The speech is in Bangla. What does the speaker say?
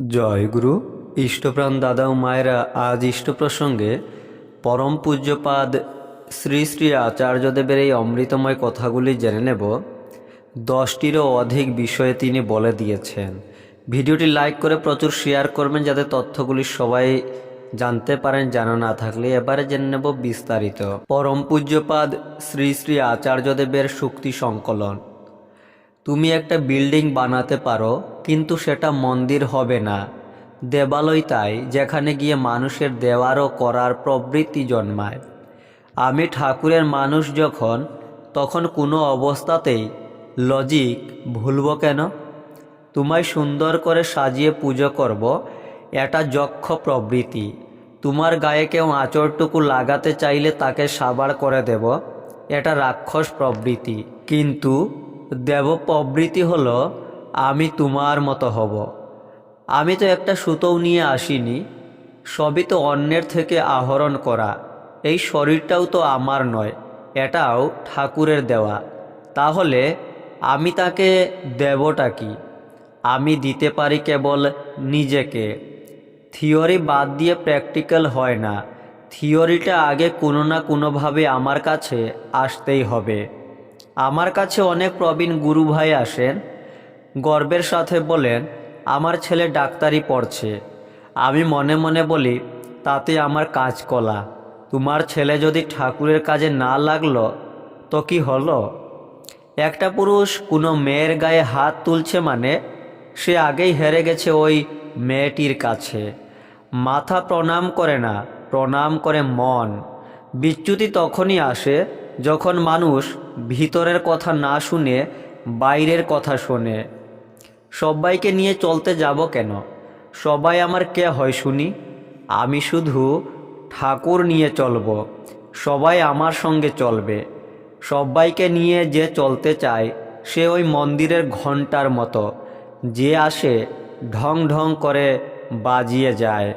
জয় গুরু। ইষ্টপ্রাণ দাদা ও মায়েরা, আজ ইষ্ট প্রসঙ্গে পরম পূজ্যপাদ শ্রী শ্রী আচার্যদেবের এই অমৃতময় কথাগুলি জেনে নেব। 10টিরও অধিক বিষয়ে তিনি বলে দিয়েছেন। ভিডিওটি লাইক করে প্রচুর শেয়ার করবেন যাতে তথ্যগুলি সবাই জানতে পারেন, জানা না থাকলে। এবারে জেনে নেব বিস্তারিত। পরম পূজ্যপাদ শ্রী শ্রী আচার্যদেবের শক্তি সংকলন। তুমি একটা বিল্ডিং বানাতে পারো, কিন্তু সেটা মন্দির হবে না। দেবালয় তাই, যেখানে গিয়ে মানুষের দেওয়ার ও করার প্রবৃত্তি জন্মায়। আমি ঠাকুরের মানুষ যখন, তখন কোনো অবস্থাতেই লজিক ভুলব কেন? তোমায় সুন্দর করে সাজিয়ে পুজো করব, এটা যক্ষ প্রবৃত্তি। তোমার গায়ে কেউ আঁচড়টুকু লাগাতে চাইলে তাকে সাবার করে দেব, এটা রাক্ষস প্রবৃত্তি। কিন্তু দেব প্রবৃত্তি হলো আমি তোমার মতো হব। আমি তো একটা সুতোও নিয়ে আসিনি, সবই তো অন্যের থেকে আহরণ করা। এই শরীরটাও তো আমার নয়, এটাও ঠাকুরের দেওয়া। তাহলে আমি তাকে দেবটা কি? আমি দিতে পারি কেবল নিজেকে। থিওরি বাদ দিয়ে প্র্যাকটিক্যাল হয় না। থিওরিটা আগে কোনো না কোনোভাবে আমার কাছে আসতেই হবে। আমার কাছে অনেক প্রবীণ গুরু ভাই আসেন, গর্বের সাথে বলেন আমার ছেলে ডাক্তারি পড়ছে। আমি মনে মনে বলি, তাতে আমার কাজ কলা। তোমার ছেলে যদি ঠাকুরের কাজে না লাগলো তো কি হলো? একটা পুরুষ কোনো মেয়ের গায়ে হাত তুলছে মানে সে আগেই হেরে গেছে ওই মেয়েটির কাছে। মাথা প্রণাম করে না, প্রণাম করে মন। বিচ্যুতি তখনই আসে যখন মানুষ ভিতরের কথা না শুনে বাইরের কথা শোনে। সবাইকে নিয়ে চলতে যাব কেন? সবাই আমার কে হয় শুনি? আমি শুধু ঠাকুর নিয়ে চলব, সবাই আমার সঙ্গে চলবে। সবাইকে নিয়ে যে চলতে চায় সে ওই মন্দিরের ঘণ্টার মতো, যে আসে ঢং ঢং করে বাজিয়ে যায়।